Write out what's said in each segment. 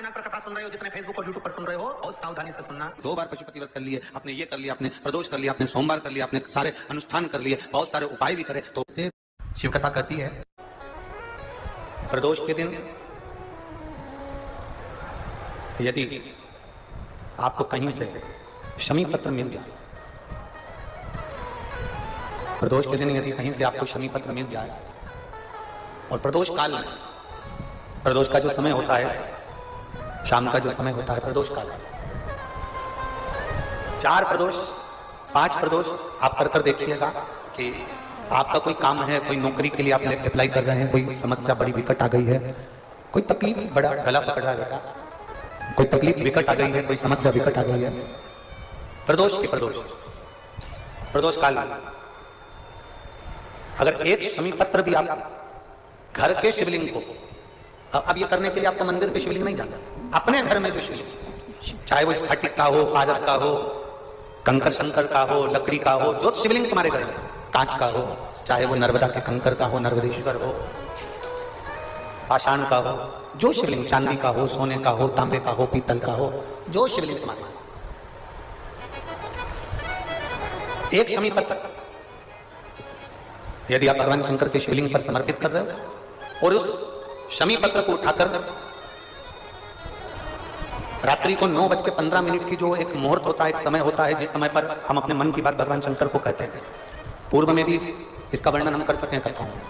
Channel पर कथा सुन रहे हो, जितने फेसबुक और यूट्यूब पर सुन रहे हो, बहुत सावधानी से सुनना। 2 बार पशुपति व्रत कर लिए, आपने ये कर लिया, आपने प्रदोष कर लिया, आपने सोमवार कर लिया, आपने सारे अनुष्ठान कर लिए, बहुत सारे उपाय भी करे, तो से शिव कथा कहती है प्रदोष के दिन यदि आपको कहीं से शमी पत्र मिल जाए, प्रदोष के दिन यदि कहीं से आपको शमी पत्र मिल जाए और प्रदोष काल में, प्रदोष का जो समय होता है, शाम का जो समय होता है प्रदोष काल, 4 प्रदोष 5 प्रदोष आप कर देखिएगा कि आपका कोई काम है, कोई नौकरी के लिए आप अप्लाई कर रहे हैं, कोई समस्या बड़ी विकट आ गई है, कोई तकलीफ, बड़ा गला पकड़ रहा है बेटा, कोई तकलीफ विकट आ गई है, कोई समस्या विकट आ गई है, प्रदोष के प्रदोष काल में अगर एक शमी पत्र भी आप घर के शिवलिंग को, अब ये करने के लिए आपको मंदिर के शिवलिंग नहीं जाना, अपने घर में जो शिवलिंग, चाहे वो स्फटिक का हो, पारद का हो, कंकर शंकर का हो, लकड़ी का हो, जो शिवलिंग तुम्हारे घर में, कांच का हो, चाहे वो नर्मदा के कंकर का हो, नर्मदेश्वर हो, पाषाण का हो, जो शिवलिंग, चांदी का हो, सोने का हो, तांबे का हो, पीतल का हो, जो शिवलिंग तुम्हारे, एक शमी पत्र यदि आप भगवान शंकर के शिवलिंग पर समर्पित कर रहे हो और उस शमी पत्र को उठाकर रात्रि को 9:15 की जो एक मुहूर्त होता है, एक समय होता है, जिस समय पर हम अपने मन की बात भगवान शंकर को कहते हैं, पूर्व में भी इसका वर्णन हम कर चुके हैं कथाओं में,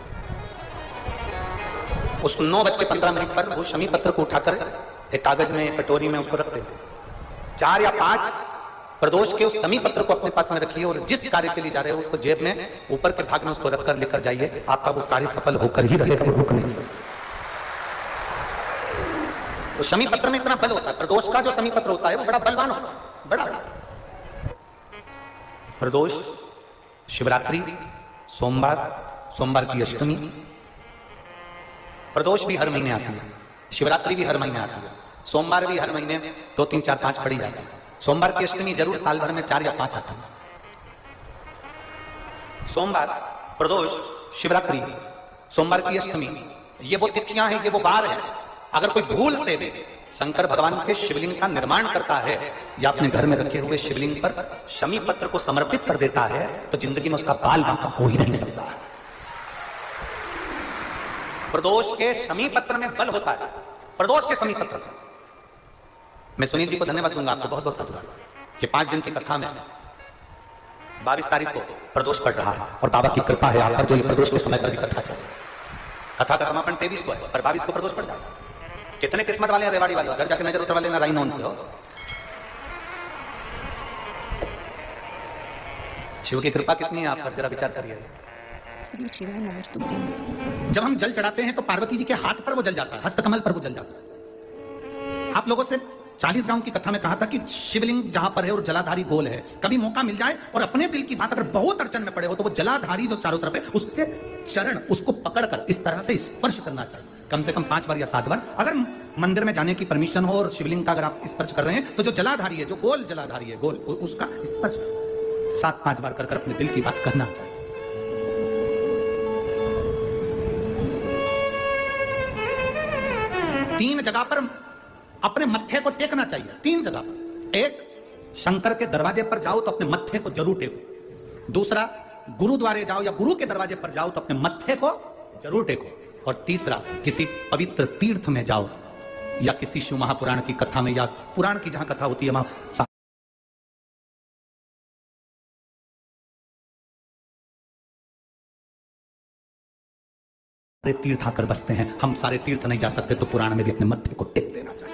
उस 9:15 पर वो शमी पत्र को उठाकर एक कागज में, कटोरी में उसको रखते हैं, 4 या 5 प्रदोष के उस शमी पत्र को अपने पास में रखिए और जिस कार्य के लिए जा रहे हो उसको जेब में ऊपर के भाग में उसको रखकर लेकर जाइए, आपका वो कार्य सफल होकर ही रहेगा, वो रुक नहीं सकता। तो शमी पत्र में इतना बल होता है, प्रदोष का जो शमी पत्र होता है वो बड़ा बलवान होता है, बड़ा प्रदोष, शिवरात्रि, सोमवार की अष्टमी, प्रदोष भी हर महीने आती है, शिवरात्रि भी हर महीने आती है, सोमवार भी हर महीने 2, 3, 4, 5 पड़ी जाती है, सोमवार की अष्टमी जरूर साल भर में 4 या 5 आती है। सोमवार, प्रदोष, शिवरात्रि, सोमवार की अष्टमी, ये वो तिथियां हैं, ये वो वार है। अगर कोई भूल से भी शंकर भगवान के शिवलिंग का निर्माण करता है या अपने घर में रखे हुए शिवलिंग पर शमी पत्र को समर्पित कर देता है तो जिंदगी में उसका बाल बांका हो ही नहीं सकता। प्रदोष के शमी पत्र में बल होता है, प्रदोष के शमी पत्र। मैं सुनील जी को धन्यवाद दूंगा, आपको बहुत बहुत साधुवाद। ये 5 दिन की कथा में 22 तारीख को प्रदोष पड़ रहा है और बाबा की कृपा है आप पर, जो ये प्रदोष के समय पर भी कथा चल रही है। कथा का समापन 23 को है पर 22 को प्रदोष पड़ जाएगा। कितने किस्मत वाले हैं रेवाड़ी वाले, घर जाके नजर उतरवा लेना, राई नॉन से हो। शिव की कृपा कितनी है आप पर, जरा विचार करिए। जब हम जल चढ़ाते हैं तो पार्वती जी के हाथ पर वो जल जाता है, हस्तकमल पर वो जल जाता है। आप लोगों से 40 गांव की कथा में कहा था कि शिवलिंग जहां पर है और जलाधारी गोल है, कभी मौका मिल जाए और अपने दिल की बात अगर बहुत अड़चन में पड़े हो तो वो जलाधारी जो चारों तरफ है उसके चरण, उसको पकड़कर इस तरह से स्पर्श करना चाहिए, कम से कम 5 बार या 7 बार। अगर मंदिर में जाने की परमिशन हो और शिवलिंग का अगर आप स्पर्श कर रहे हैं तो जो जलाधारी है, जो गोल जलाधारी है, गोल, उसका स्पर्श 7-5 बार कर अपने दिल की बात करना चाहिए। तीन जगह पर अपने मत्थे को टेकना चाहिए, 3 जगह पर। एक, शंकर के दरवाजे पर जाओ तो अपने मत्थे को जरूर टेको। दूसरा, गुरुद्वारे जाओ या गुरु के दरवाजे पर जाओ तो अपने मत्थे को जरूर टेको। और तीसरा, किसी पवित्र तीर्थ में जाओ या किसी शिव महापुराण की कथा में या पुराण की जहां कथा होती है वहां तीर्थ आकर बसते हैं। हम सारे तीर्थ नहीं जा सकते तो पुराण में भी अपने मत्थे को टेक देना चाहिए।